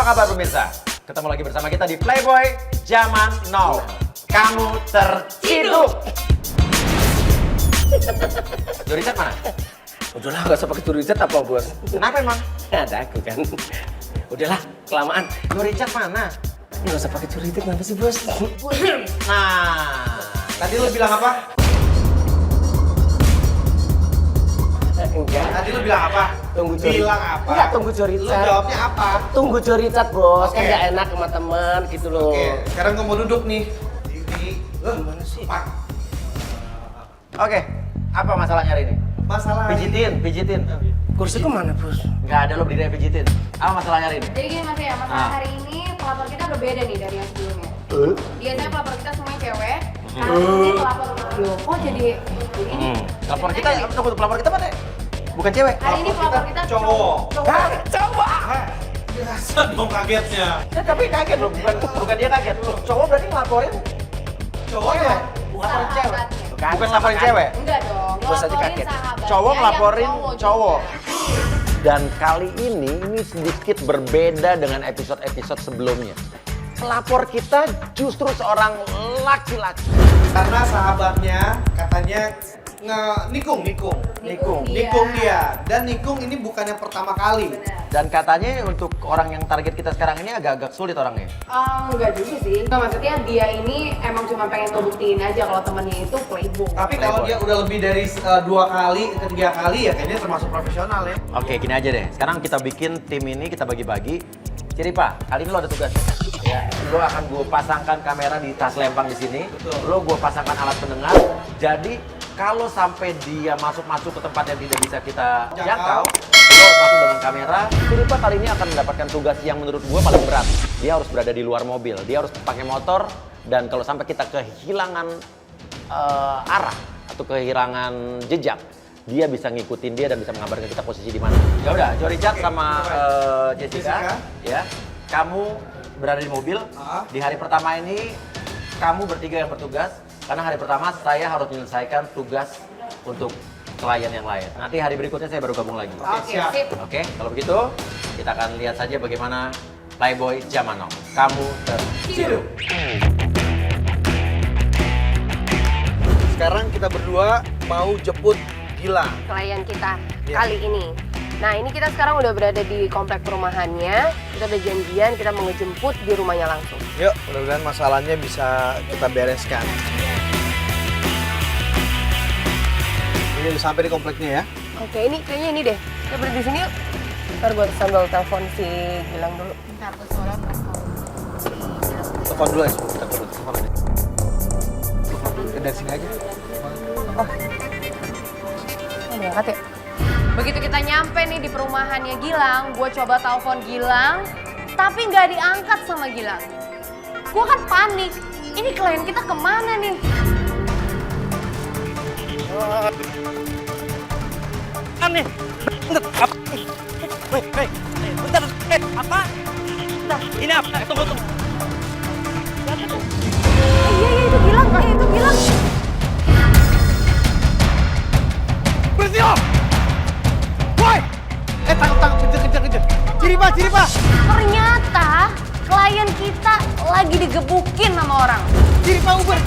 kabar pemirsa? Ketemu lagi bersama kita di Playboy Zaman Now. Kamu terciduk. Joricat mana? Udahlah, gak usah pakai Joricat apa, Bos? Kenapa emang? Ada aku kan. Udahlah, kelamaan. Joricat mana? Gak usah pakai Joricat, kenapa sih, Bos? Nah, tadi lu bilang apa? Enggak. Tadi lu bilang apa? Tunggu Joricat. Bilang apa? Enggak, tunggu Lu Joricat. jawabnya apa? Tunggu Joricat, Bos. Oke. Kan gak enak sama teman gitu loh. Oke, sekarang gue mau duduk nih. Gimana sih? Oke, apa masalahnya hari ini? Masalah Pijitin. Kursi kemana, Bos? Nggak ada, lo berdiri pijitin. Apa masalahnya hari ini? Jadi gini Mas ya, masalah hari ini pelapor kita berbeda nih dari yang sebelumnya. Biasanya pelapor kita semuanya cewek, sekarang ini pelapor loh, kok jadi ini? Pelapor kita, tunggu, pelapor kita mana? Bukan cewek. Hari ini pelapor kita cowok. Coba! Biasa dong kagetnya. Tapi kaget loh, bukan dia kaget. Cowok berarti ngelaporin Cowoknya. ngelaporin cewek. Sahabatnya. Bukan ngelaporin cewek. Enggak dong, Bos aja ngelaporin kaget. sahabatnya Cowok yang ngelaporin cowok. juga. Dan kali ini sedikit berbeda dengan episode-episode sebelumnya. Pelapor kita justru seorang laki-laki. Karena sahabatnya katanya nikung Iya. dia. Dan nikung ini bukan yang pertama kali. Benar. Dan katanya untuk orang yang target kita sekarang ini agak-agak sulit orangnya. Enggak juga sih. Enggak, maksudnya dia ini emang cuma pengen ngebuktiin aja kalau temennya itu playboy. Tapi kalau dia udah lebih dari 2 kali, ketiga kali ya kayaknya termasuk profesional ya. Oke, gini aja deh. Sekarang kita bikin tim ini, kita bagi-bagi. Ciri Pak, kali ini lo ada tugas. Ya, lo akan gue pasangkan kamera di tas lempang di sini. Betul. Lo gue pasangkan alat pendengar. Jadi kalau sampai dia masuk ke tempat yang tidak bisa kita jangkau, lo harus masuk dengan kamera. Ciri Pak kali ini akan mendapatkan tugas yang menurut gue paling berat. Dia harus berada di luar mobil. Dia harus pakai motor. Dan kalau sampai kita kehilangan arah atau kehilangan jejak, dia bisa ngikutin dia dan bisa mengabarkan kita posisi di mana. Ya udah, Joricat sama Jessica, ya. Kamu berada di mobil. Di hari pertama ini kamu bertiga yang bertugas karena hari pertama saya harus menyelesaikan tugas untuk klien yang lain. Nanti hari berikutnya saya baru gabung lagi. Oke, siap. sip. Oke, kalau begitu kita akan lihat saja bagaimana Playboy Zaman Now. Kamu terciduk. Sekarang kita berdua mau jemput Gilang. Klien kita Iya. kali ini. Nah, ini kita sekarang udah berada di komplek perumahannya. Kita udah janjian, kita mau ngejemput di rumahnya langsung. Yuk, mudah-mudahan masalahnya bisa kita bereskan. Ini udah sampai di kompleknya ya. Oke, ini kayaknya ini deh. Kita berdiri di sini yuk. Ntar gue sambil telepon si Gilang dulu. Bentar, gue suara Telepon dulu ya, kita perlu telepon aja. Dari sini aja. diangkat ya. Begitu kita nyampe nih di perumahannya Gilang, gue coba telepon Gilang, tapi nggak diangkat sama Gilang. Gue kan panik, ini klien kita kemana nih? Aneh. Bentar, apa? Bentar, apa? Bentar, ini apa? Tunggu. Iya, itu Gilang, itu Gilang. Berhenti lo! Woi! Tangkap, kejar. Ciri pak! Ternyata klien kita lagi digebukin sama orang. Ciri pak Uber!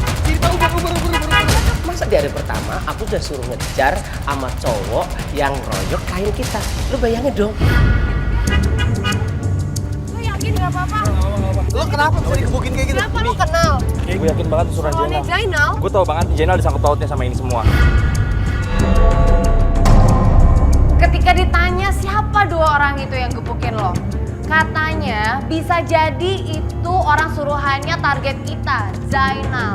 Masa di hari pertama aku udah suruh ngejar sama cowok yang royok klien kita. Lu bayangin dong. Lu yakin gak apa-apa? Lo kenapa bisa digebukin kayak gitu? Kenapa lu kenal? Gue yakin banget itu surat Soalnya Jainal. Jainal? Gue tau banget Jainal disangkut pautnya sama ini semua. Ketika ditanya siapa 2 orang itu yang gebukin lo, katanya bisa jadi itu orang suruhannya target kita, Zainal.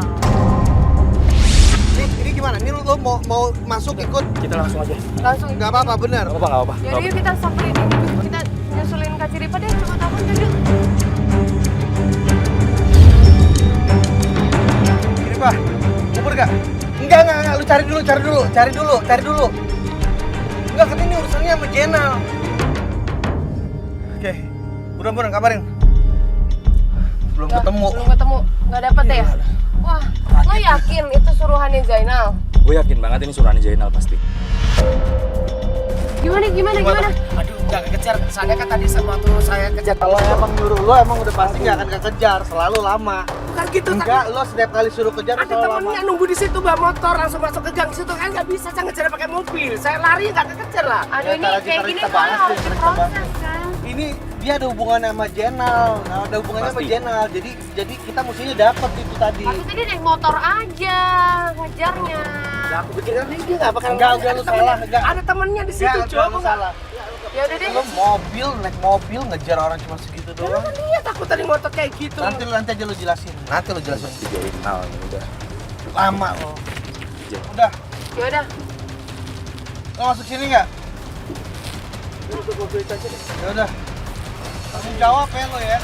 Ini gimana? Ini lo mau masuk ikut? Kita langsung aja. Langsung. Gak apa-apa, bener. Gak apa-apa. Yaudah yuk kita samperin, kita nyusulin Kak Ciripa deh, coba telepon yuk. Ciri pak, Uber gak? Enggak, lu cari dulu. Enggak, kan ini urusannya sama Jenal. Oke, buruan kabarin. Belum ketemu. Belum ketemu, nggak dapet ya? Wah, lo yakin itu suruhannya Zainal? Gue yakin banget ini suratnya Jainal pasti. Gimana? Aduh, nggak kekejar. Soalnya kan tadi waktu saya kejar. Kalau emang nyuruh lo emang udah pasti nggak akan kekejar, selalu lama. Bukan gitu. Enggak, lo setiap kali suruh kejar Ada selalu lama. temennya nunggu di situ bawa motor langsung masuk ke gang situ kan nggak bisa saya ngejar pakai mobil. Saya lari nggak kekejar lah. Aduh, ini Cara kayak kita gini bahas soalnya harus nih, kita diproses kan. Ini dia ada hubungannya sama Jenal, ada hubungannya sama Pasti. Jenal. Jadi kita mestinya dapat itu tadi. Tapi tadi naik motor aja ngejarnya. Nah, aku pikir kan dia nggak bakal. Enggak, lari. udah Ada lu temennya. salah, enggak. Ada temennya di situ Enggak, coba. lo salah. Ya udah deh. Lo naik mobil ngejar orang cuma segitu doang. Kan dia takut tadi motor kayak gitu. Nanti aja lo jelasin. Nanti lo jelasin. Jenal ini udah. Lama lo. Udah, Ya udah. lo masuk sini nggak? Ya udah. Langsung jawab ya lo ya.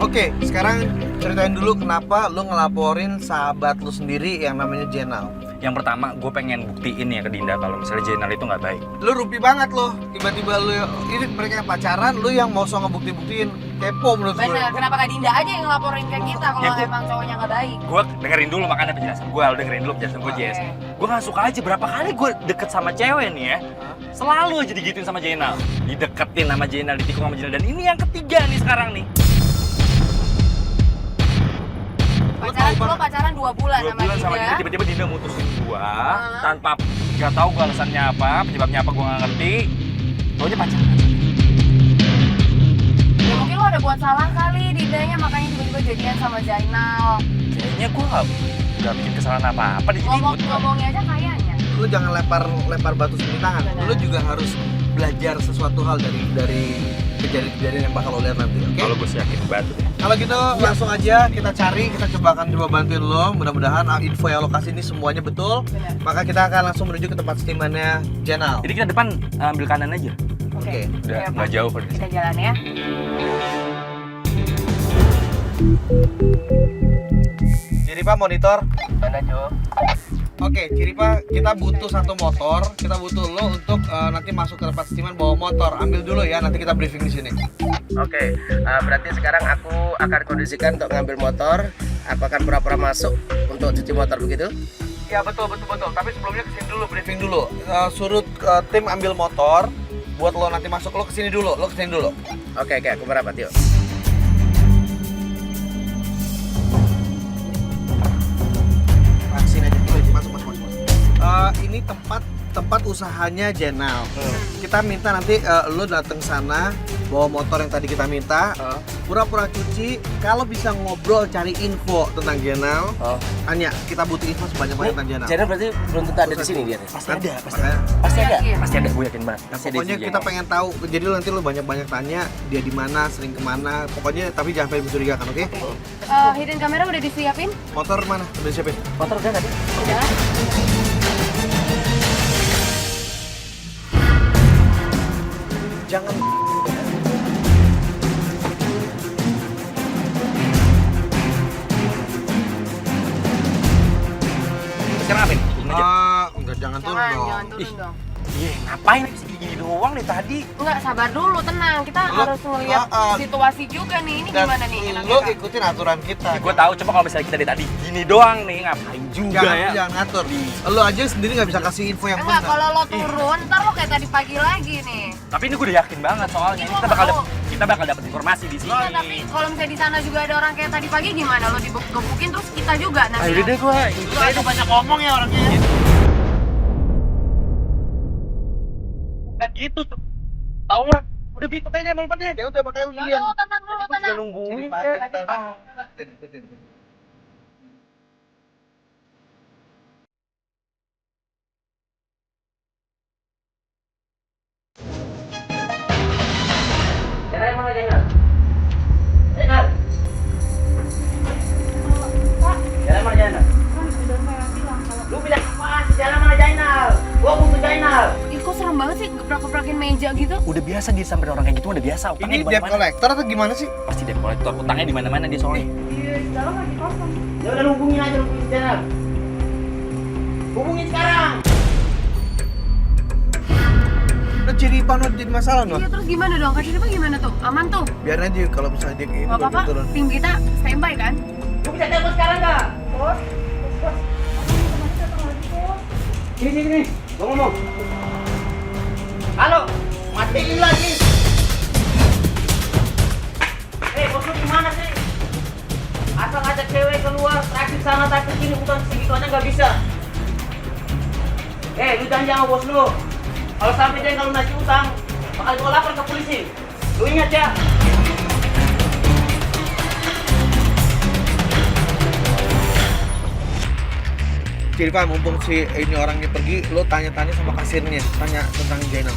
Oke, sekarang ceritain dulu kenapa lo ngelaporin sahabat lo sendiri yang namanya Jenal. Yang pertama, gue pengen buktiin ya ke Dinda kalau misalnya Jenal itu nggak baik. Lo rupi banget lo, tiba-tiba lo ini mereka yang pacaran, lo yang mau so ngebukti-buktiin. Kepo menurut gue. Bener, kenapa Kak Dinda aja yang ngelaporin ke kita kalau Ya, gua- emang cowoknya nggak baik? Gue dengerin dulu makanya penjelasan gue, dengerin dulu penjelasan gue, Jess. Gue nggak suka aja berapa kali gue deket sama cewek nih ya. Selalu aja digituin sama Jenal, dideketin sama Jenal, ditikung sama Jenal, dan ini yang ketiga nih sekarang nih. Pacaran 2 bulan 2 sama bulan sama Dinda. Dinda, tiba-tiba Dinda mutusin gua tanpa nggak tahu gua alasannya apa, penyebabnya apa gua nggak ngerti. Taunya pacaran. Ya mungkin lo ada buat salah kali Dindanya makanya tiba-tiba jadian sama Zainal. Kayaknya gua nggak bikin kesalahan apa-apa di sini. Ngomongnya aja kayaknya. Lo jangan lempar batu sendiri tangan. Lo juga harus belajar sesuatu hal dari kejadian yang bakal lo lihat nanti, oke? Kalau gua sih yakin batu deh. Kalau gitu langsung aja kita cari, kita coba bantuin lo. Mudah-mudahan info yang lokasi ini semuanya betul. Benar. Maka kita akan langsung menuju ke tempat steamannya Jenal. Jadi kita depan ambil kanan aja. Oke. Udah Oke, nggak Pak. jauh kok. Kita jalan ya. Jadi Pak monitor. Mana Jo? Oke, jadi Pak kita butuh satu motor. Kita butuh lo untuk nanti masuk ke tempat steaman bawa motor. Ambil dulu ya, nanti kita briefing di sini. Oke, berarti sekarang aku akan kondisikan untuk ngambil motor. Aku akan pura-pura masuk untuk cuci motor begitu. Ya betul. Tapi sebelumnya kesini dulu briefing dulu. Suruh tim ambil motor. Buat lo nanti masuk, lo kesini dulu. Oke, aku merapat yuk. Sini aja dulu, masuk. Ini tempat usahanya Jenal. Kita minta nanti lo datang sana bawa motor yang tadi kita minta. Pura-pura cuci. Kalau bisa ngobrol cari info tentang Jenal. Tanya, kita butuh info sebanyak-banyak tentang Jenal. Jenal berarti belum tentu ada di sini dia. Pasti ada. Pasti ada. Yakin? Pasti ada, gue yakin banget. Pasti ada Pokoknya di kita Jenal. pengen tahu. Jadi nanti lo banyak-banyak tanya dia di mana, sering kemana. Pokoknya tapi jangan sampai mencurigakan, oke? Hidden kamera udah disiapin? Motor mana? Udah siapin? Motor udah tadi. Udah. Jangan. Sekarang apa nih? Turun aja. Enggak, jangan turun dong. Jangan turun dong. Iya, ngapain sih gini doang nih tadi? Enggak, sabar dulu, tenang. Kita Lo- harus ngeliat situasi juga nih. Ini Dan gimana nih? lo ikutin aturan kita. Gue tahu, coba kalau misalnya kita dari tadi gini doang nih, ngapain juga ya? Jangan ngatur. Lo aja sendiri nggak bisa kasih info yang Enggak, benar. kalau lo turun, ntar lo kayak tadi pagi lagi nih. Tapi ini gue udah yakin banget soalnya Ini kita gua bakal mau. kita bakal dapat informasi di sini. Enggak, tapi kalau misalnya di sana juga ada orang kayak tadi pagi gimana? Lo digebukin terus kita juga nanti. Ayo deh gue. Lo aja banyak ngomong ya orangnya. Kan gitu tuh. Tahu nggak? Udah bikin aja emang pada. Ya udah makanya lu Lo lihat. tenang dulu, tenang. nungguin. Jalan mana Jenal? Jenal. Jalan mana Jenal? Lu bilang apa? Jalan mana Jainal? Gua butuh Jainal. Ih, kok serem banget sih gebrak-gebrakin meja gitu? Udah biasa dia sampai orang kayak gitu udah biasa. Utangnya Ini di debt mana-mana. collector atau gimana sih? Pasti debt collector. Utangnya di mana-mana dia soalnya. Ya udah hubungin aja Jainal. Hubungin sekarang. Lo ciri pano jadi masalah no? Iya, terus gimana dong? Kak Ciripa gimana tuh? Aman tuh? Biarin aja kalau misalnya dia kayak Gak gitu apa-apa, turun. tim kita standby kan? Lu bisa telepon sekarang nggak? Bos. Sini. Gua ngomong. matiin lagi. Bos lu gimana sih? Asal ada cewek keluar, traktir sana, traktir sini, bukan segitu aja nggak bisa. Lu janji sama bos lu. Kalau sampai dia kalau nagih utang, bakal gua lapor ke polisi. Lu ingat ya? Jadi Pak, mumpung si ini orangnya pergi, lo tanya-tanya sama kasirnya, tanya tentang Zainal.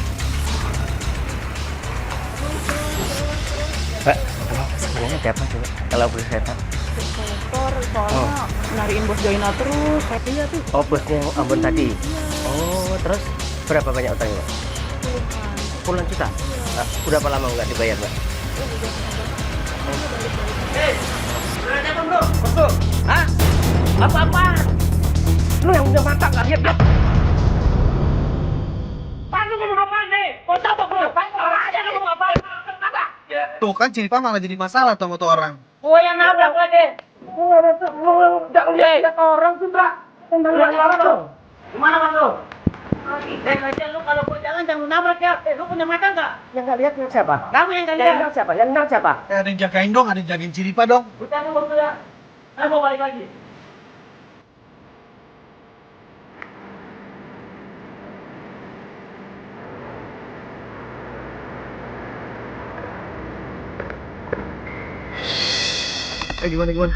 Pak, emang sebenarnya siapa coba? Kalau bos setan. Kolektor, soalnya nyariin bos Zainal terus. Iya tuh. Oh, bosnya yang Ambon tadi. Oh, terus berapa banyak utangnya, Pak? Puluhan juta. Berapa lama nggak dibayar, Pak? Udah datang bro, bos lu. Hah? Apa-apaan? Lu yang udah mata nggak lihat ya? Pan lu ngomong apaan nih? Kau tabak lu? Orang aja lu ngomong apaan? Tuh kan cerita malah jadi masalah sama tuh orang. Gua yang nabrak lagi. Gua udah lihat orang tuh, Bra. Orang lu. Gimana kan lu? Aja lu kalau gua jangan nabrak ya. Lu punya mata nggak? Yang nggak lihat siapa? Kamu yang nggak lihat. Yang siapa? Yang nang siapa? Ada yang jagain dong, ada yang jagain Ciripa dong. Udah lu bos ya. Ayo mau balik lagi. Gimana?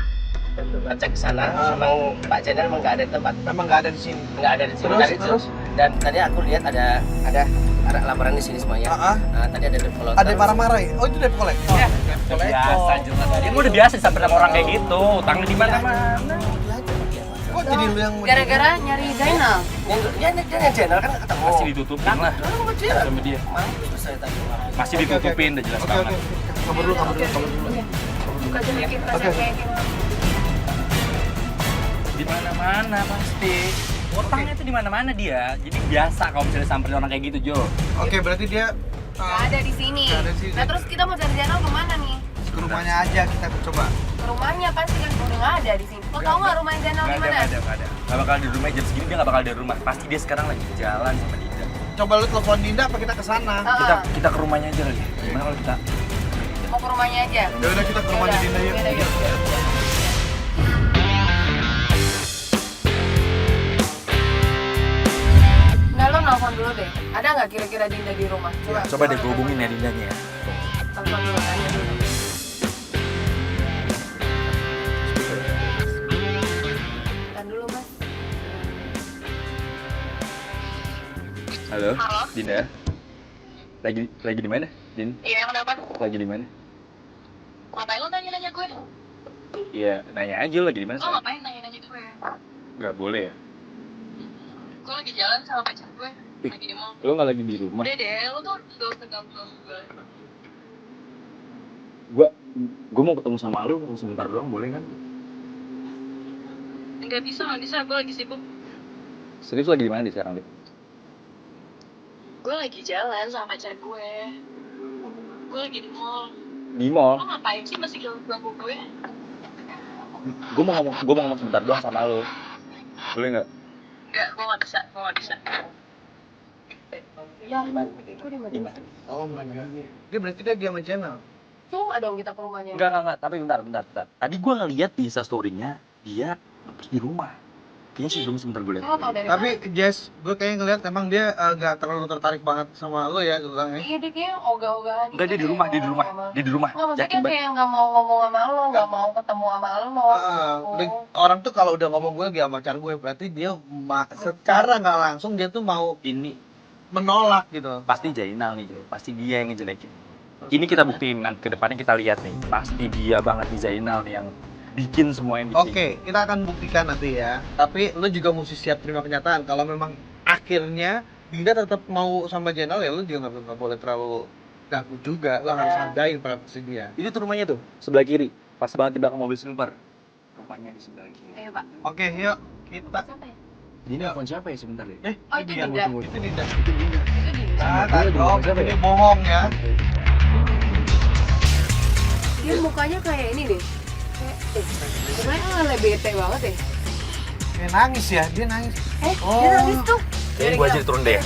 Baca ke sana, emang Pak Zainal emang nggak ada di tempat. Memang nggak ada di sini. Nggak ada di sini. Terus? Dan tadi aku lihat ada laporan di sini semuanya. Nah, tadi ada debt collector. Ada yang marah-marah ya? Oh itu debt collector. Iya. Biasa jelas. Ini udah biasa sampai sama orang kayak gitu. Utangnya di mana-mana. Kok jadi lu yang Gara-gara nyari Zainal. Dia yang Zainal kan ketemu. Masih ditutupin lah sama dia. Mampus saya tadi. Masih ditutupin, udah jelas Oke. banget. Kamu dulu. Buka sedikit rasa kayak gimana. Di mana-mana pasti. Utangnya tuh di mana-mana dia. Jadi biasa kalau misalnya samperin orang kayak gitu, Jo. Oke, berarti dia Nggak ada di sini. Nggak ada di sini. Nah terus kita mau cari Zainal kemana nih? ke rumahnya aja kita coba. Ke rumahnya pasti kan udah nggak ada di sini. Lo tau nggak rumahnya Zainal di mana? Nggak ada. Nggak bakal di rumah jam segini, dia nggak bakal di rumah. Pasti dia sekarang lagi jalan sama Dinda. Coba lu telepon Dinda apa kita ke sana? Kita ke rumahnya aja kali. Gimana kalau kita? Mau ke rumahnya aja. Ya udah kita ke rumahnya Dinda yuk. Yaudah, yuk. Nggak, lo nelfon dulu deh. Ada nggak kira-kira Dinda di rumah? Coba deh gue hubungin ya Dindanya ya. Telepon dulu, tanya dulu. Bentar dulu, Mas. Halo, Halo. Dinda. Lagi di mana, Din? Iya, kenapa? Lagi di mana? Ngapain lo nanya-nanya gue? Iya, nanya aja lagi di mana. Lo ngapain nanya-nanya gue? Nggak boleh ya. Gue lagi jalan sama pacar gue. Lagi di mall. Lo nggak lagi di rumah? Udah deh, lo tuh gak usah ganggu gue. Gue mau ketemu sama lo sebentar doang, boleh kan? Nggak bisa, gue lagi sibuk. Serius lagi di mana di sekarang, Din? Gue lagi jalan sama pacar gue. Gue lagi di mall. Di mall. Lo ngapain sih masih ganggu gue? Gue mau ngomong sebentar doang sama lo. Boleh nggak? Enggak, gue gak bisa. Ya, gue di mana? Oh my god. Dia berarti dia sama channel. Coba dong kita ke rumahnya. Enggak. Tapi bentar. Tadi gue ngeliat di Instastory-nya dia di rumah. Kayaknya sih sebentar gue lihat. Lo tau dari Tapi Jess, gue kayaknya ngeliat emang dia nggak terlalu tertarik banget sama lo ya bilangnya. iya, dia kayaknya ogah-ogahan. Enggak, dia di rumah. Dia di rumah. Nggak, maksudnya Yakin dia banget. kayak nggak mau ngomong sama lo, nggak mau ketemu sama lo. Orang tuh kalau udah ngomong gue lagi sama pacar gue, berarti dia secara nggak langsung dia tuh mau Ini menolak gitu. pasti Zainal nih, Jo. Pasti dia yang ngejelekin. Ini kita buktiin, nanti ke depannya kita lihat nih. Pasti dia banget di Zainal nih yang bikin semua yang bikin. Oke, kita akan buktikan nanti ya. Tapi lo juga mesti siap terima kenyataan. Kalau memang akhirnya Dinda tetap mau sama Zainal ya lo juga nggak boleh terlalu ganggu juga. Lo harus hargain privasi dia. Itu tuh rumahnya tuh, sebelah kiri. Pas banget di belakang mobil silver. Rumahnya di sebelah kiri. Ayo, Pak. Oke, yuk kita. Siapa ya? Ini nelfon siapa ya sebentar ya? Oh, itu Dinda. Itu Dinda. Itu Dinda. Dia bohong ya. Dia mukanya kayak ini deh. Mukanya bete banget deh. Dia nangis ya, dia nangis. Dia nangis tuh. Kayaknya gue aja turun deh ya.